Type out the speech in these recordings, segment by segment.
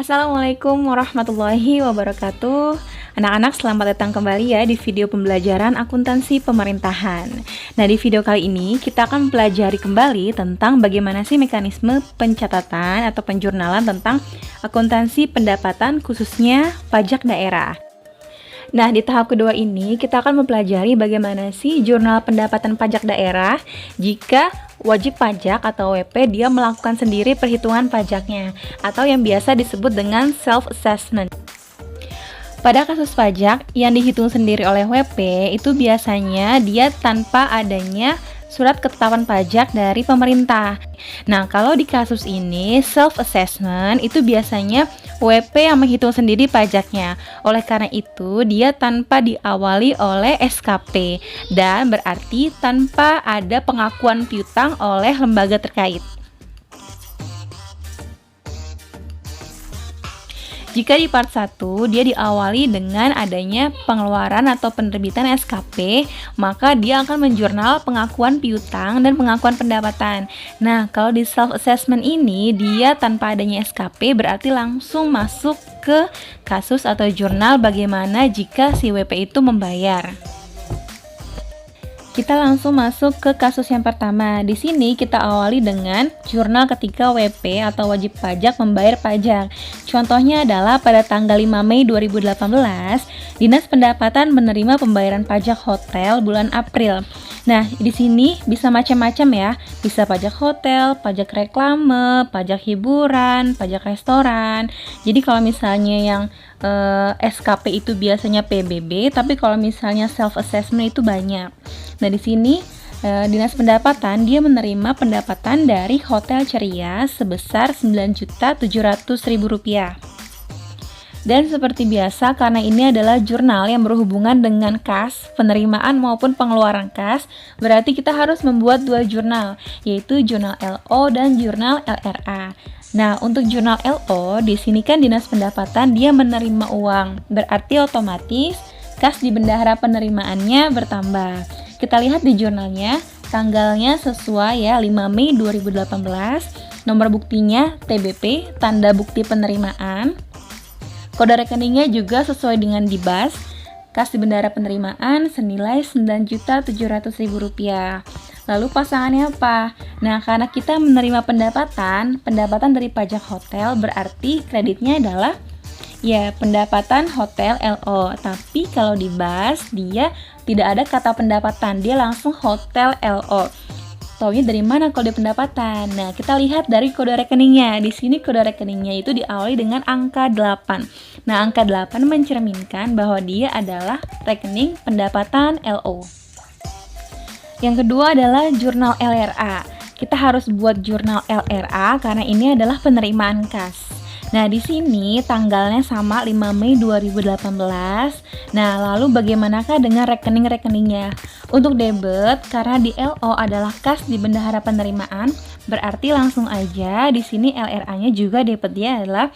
Assalamualaikum warahmatullahi wabarakatuh. Anak-anak, selamat datang kembali ya di video pembelajaran akuntansi pemerintahan. Nah, di video kali ini kita akan pelajari kembali tentang bagaimana sih mekanisme pencatatan atau penjurnalan tentang akuntansi pendapatan khususnya pajak daerah. Nah, di tahap kedua ini kita akan mempelajari bagaimana sih jurnal pendapatan pajak daerah jika wajib pajak atau WP dia melakukan sendiri perhitungan pajaknya atau yang biasa disebut dengan self-assessment. Pada kasus pajak yang dihitung sendiri oleh WP itu biasanya dia tanpa adanya surat ketetapan pajak dari pemerintah. Nah, kalau di kasus ini self-assessment itu biasanya WP yang menghitung sendiri pajaknya. Oleh karena itu, dia tanpa diawali oleh SKP dan berarti tanpa ada pengakuan piutang oleh lembaga terkait. Jika di part 1 dia diawali dengan adanya pengeluaran atau penerbitan SKP, maka dia akan menjurnal pengakuan piutang dan pengakuan pendapatan. Nah, kalau di self-assessment ini dia tanpa adanya SKP berarti langsung masuk ke kasus atau jurnal bagaimana jika si WP itu membayar. Kita langsung masuk ke kasus yang pertama. Di sini kita awali dengan jurnal ketika WP atau wajib pajak membayar pajak. Contohnya adalah pada tanggal 5 Mei 2018, Dinas Pendapatan menerima pembayaran pajak hotel bulan April. Nah, di sini bisa macam-macam ya. Bisa pajak hotel, pajak reklame, pajak hiburan, pajak restoran. Jadi kalau misalnya yang SKP itu biasanya PBB, tapi kalau misalnya self-assessment itu banyak. Nah, di sini Dinas Pendapatan dia menerima pendapatan dari Hotel Ceria sebesar Rp9.700.000. Dan seperti biasa, karena ini adalah jurnal yang berhubungan dengan kas, penerimaan maupun pengeluaran kas, berarti kita harus membuat dua jurnal, yaitu jurnal LO dan jurnal LRA. Nah, untuk jurnal LO, di sini kan Dinas Pendapatan dia menerima uang, berarti otomatis kas di bendahara penerimaannya bertambah. Kita lihat di jurnalnya, tanggalnya sesuai ya, 5 Mei 2018, nomor buktinya TBP, tanda bukti penerimaan, kode rekeningnya juga sesuai dengan DIBAS, kas di bendahara penerimaan senilai Rp9.700.000. Lalu pasangannya apa? Nah, karena kita menerima pendapatan dari pajak hotel, berarti kreditnya adalah ya pendapatan hotel LO. Tapi kalau dibahas dia tidak ada kata pendapatan, dia langsung hotel LO. Taunya dari mana kalau dia pendapatan? Nah, kita lihat dari kode rekeningnya. Di sini kode rekeningnya itu diawali dengan angka 8. Nah, angka 8 mencerminkan bahwa dia adalah rekening pendapatan LO. Yang kedua adalah jurnal LRA. Kita harus buat jurnal LRA karena ini adalah penerimaan kas. Nah, di sini tanggalnya sama 5 Mei 2018. Nah, lalu bagaimanakah dengan rekening-rekeningnya? Untuk debit, karena di LO adalah kas di bendahara penerimaan, berarti langsung aja di sini LRA-nya juga debitnya adalah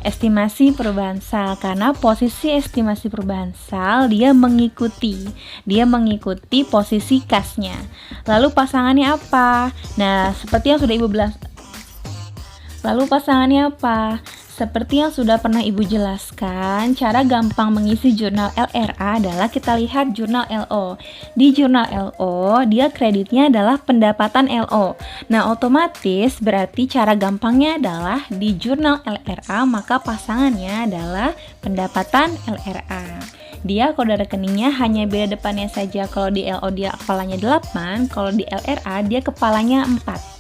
estimasi perubahan sal, karena posisi estimasi perubahan sal dia mengikuti posisi kasnya. Lalu pasangannya apa? Nah, seperti yang sudah Ibu Seperti yang sudah pernah Ibu jelaskan, cara gampang mengisi jurnal LRA adalah kita lihat jurnal LO. Di jurnal LO, dia kreditnya adalah pendapatan LO. Nah, otomatis berarti cara gampangnya adalah di jurnal LRA, maka pasangannya adalah pendapatan LRA. Dia kode rekeningnya hanya beda depannya saja. Kalau di LO dia kepalanya 8, kalau di LRA dia kepalanya 4.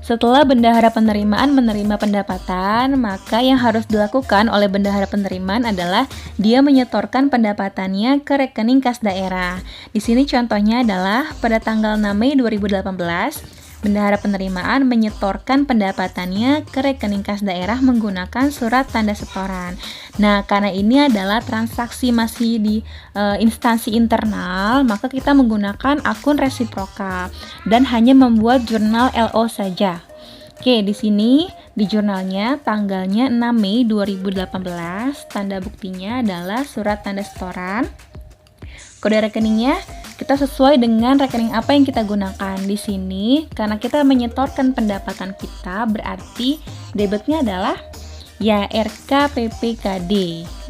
Setelah bendahara penerimaan menerima pendapatan, maka yang harus dilakukan oleh bendahara penerimaan adalah dia menyetorkan pendapatannya ke rekening kas daerah. Di sini contohnya adalah pada tanggal 6 Mei 2018, bendahara penerimaan menyetorkan pendapatannya ke rekening kas daerah menggunakan surat tanda setoran. Nah, karena ini adalah transaksi masih di instansi internal, maka kita menggunakan akun resiprokal dan hanya membuat jurnal LO saja. Oke, di sini di jurnalnya tanggalnya 6 Mei 2018, tanda buktinya adalah surat tanda setoran. kode rekeningnya kita sesuai dengan rekening apa yang kita gunakan. Di sini karena kita menyetorkan pendapatan kita, berarti debitnya adalah ya RKPPKD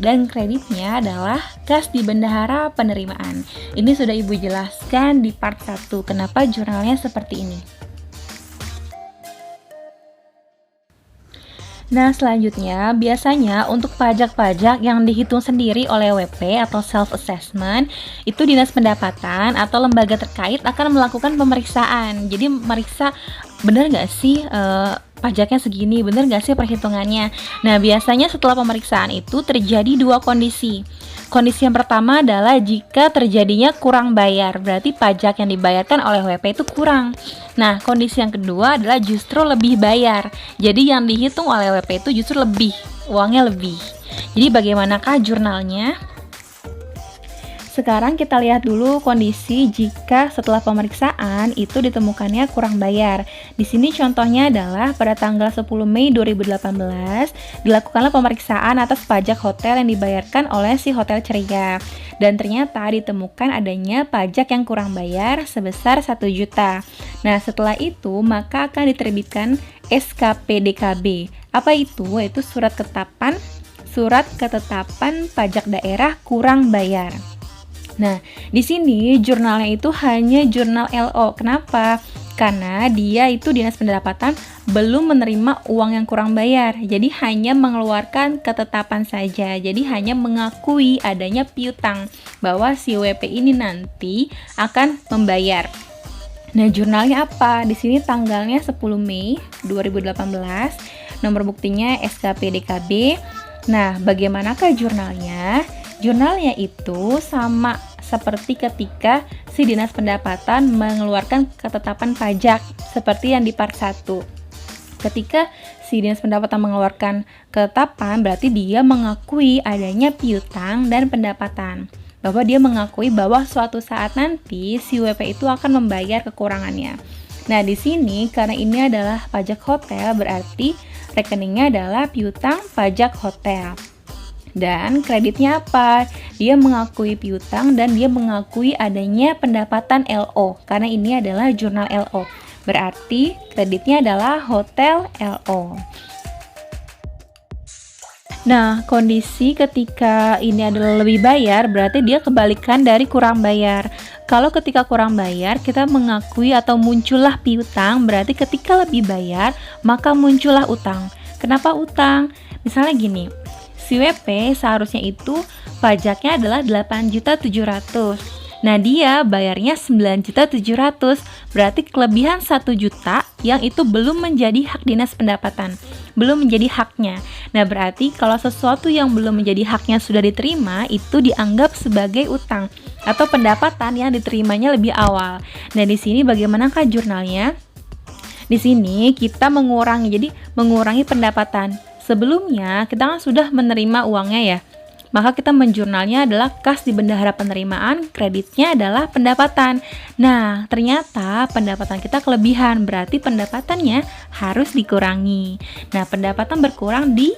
dan kreditnya adalah kas di bendahara penerimaan. Ini sudah Ibu jelaskan di part 1 kenapa jurnalnya seperti ini. Nah, selanjutnya biasanya untuk pajak-pajak yang dihitung sendiri oleh WP atau self-assessment, itu Dinas Pendapatan atau lembaga terkait akan melakukan pemeriksaan. Jadi meriksa benar nggak sih pajaknya segini, benar nggak sih perhitungannya. Nah, biasanya setelah pemeriksaan itu terjadi dua kondisi. Kondisi yang pertama adalah jika terjadinya kurang bayar, berarti pajak yang dibayarkan oleh WP itu kurang. Nah, kondisi yang kedua adalah justru lebih bayar. Jadi yang dihitung oleh WP itu justru lebih, uangnya lebih. Jadi bagaimanakah jurnalnya? Sekarang kita lihat dulu kondisi jika setelah pemeriksaan itu ditemukannya kurang bayar. Di sini contohnya adalah pada tanggal 10 Mei 2018 dilakukanlah pemeriksaan atas pajak hotel yang dibayarkan oleh si Hotel Ceria. Dan ternyata ditemukan adanya pajak yang kurang bayar sebesar 1 juta. Nah, setelah itu maka akan diterbitkan SKPDKB. Apa itu? Yaitu surat ketetapan pajak daerah kurang bayar. Nah, di sini jurnalnya itu hanya jurnal LO. Kenapa? Karena dia itu Dinas Pendapatan belum menerima uang yang kurang bayar. Jadi hanya mengeluarkan ketetapan saja. Jadi hanya mengakui adanya piutang bahwa si WP ini nanti akan membayar. Nah, jurnalnya apa? Di sini tanggalnya 10 Mei 2018. Nomor buktinya SKPDKB. Nah, bagaimanakah jurnalnya? Jurnalnya itu sama seperti ketika si Dinas Pendapatan mengeluarkan ketetapan pajak seperti yang di part 1. Ketika si Dinas Pendapatan mengeluarkan ketetapan, berarti dia mengakui adanya piutang dan pendapatan. Bahwa dia mengakui bahwa suatu saat nanti si WP itu akan membayar kekurangannya. Nah, di sini karena ini adalah pajak hotel, berarti rekeningnya adalah piutang pajak hotel. Dan kreditnya apa? Dia mengakui piutang dan dia mengakui adanya pendapatan LO karena ini adalah jurnal LO. Berarti kreditnya adalah hotel LO. Nah, kondisi ketika ini adalah lebih bayar berarti dia kebalikan dari kurang bayar. Kalau ketika kurang bayar kita mengakui atau muncullah piutang, berarti ketika lebih bayar maka muncullah utang. Kenapa utang? Misalnya gini, si WP seharusnya itu pajaknya adalah 8.700.000. Nah, dia bayarnya 9.700.000. Berarti kelebihan 1 juta yang itu belum menjadi hak Dinas Pendapatan, belum menjadi haknya. Nah, berarti kalau sesuatu yang belum menjadi haknya sudah diterima, itu dianggap sebagai utang atau pendapatan yang diterimanya lebih awal. Nah, di sini bagaimanakah jurnalnya? Di sini kita mengurangi pendapatan. Sebelumnya kita kan sudah menerima uangnya ya, maka kita menjurnalnya adalah kas di bendahara penerimaan, kreditnya adalah pendapatan. Nah, ternyata pendapatan kita kelebihan, berarti pendapatannya harus dikurangi. Nah, pendapatan berkurang di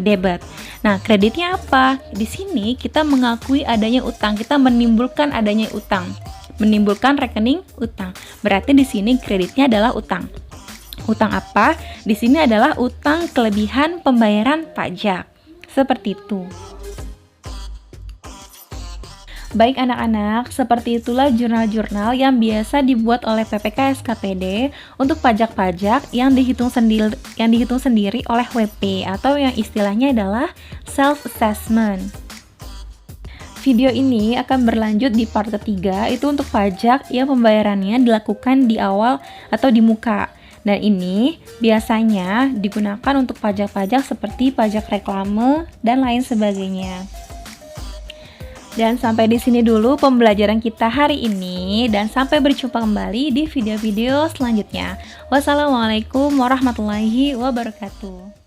debit. Nah, kreditnya apa? Di sini kita mengakui adanya utang, kita menimbulkan adanya utang, menimbulkan rekening utang. Berarti di sini kreditnya adalah utang. Utang apa? Di sini adalah utang kelebihan pembayaran pajak. Seperti itu. Baik anak-anak, seperti itulah jurnal-jurnal yang biasa dibuat oleh PPK SKPD untuk pajak-pajak yang dihitung sendiri oleh WP atau yang istilahnya adalah self-assessment. Video ini akan berlanjut di part ketiga, itu untuk pajak yang pembayarannya dilakukan di awal atau di muka. Dan ini biasanya digunakan untuk pajak-pajak seperti pajak reklame dan lain sebagainya. Dan sampai di sini dulu pembelajaran kita hari ini, dan sampai berjumpa kembali di video-video selanjutnya. Wassalamualaikum warahmatullahi wabarakatuh.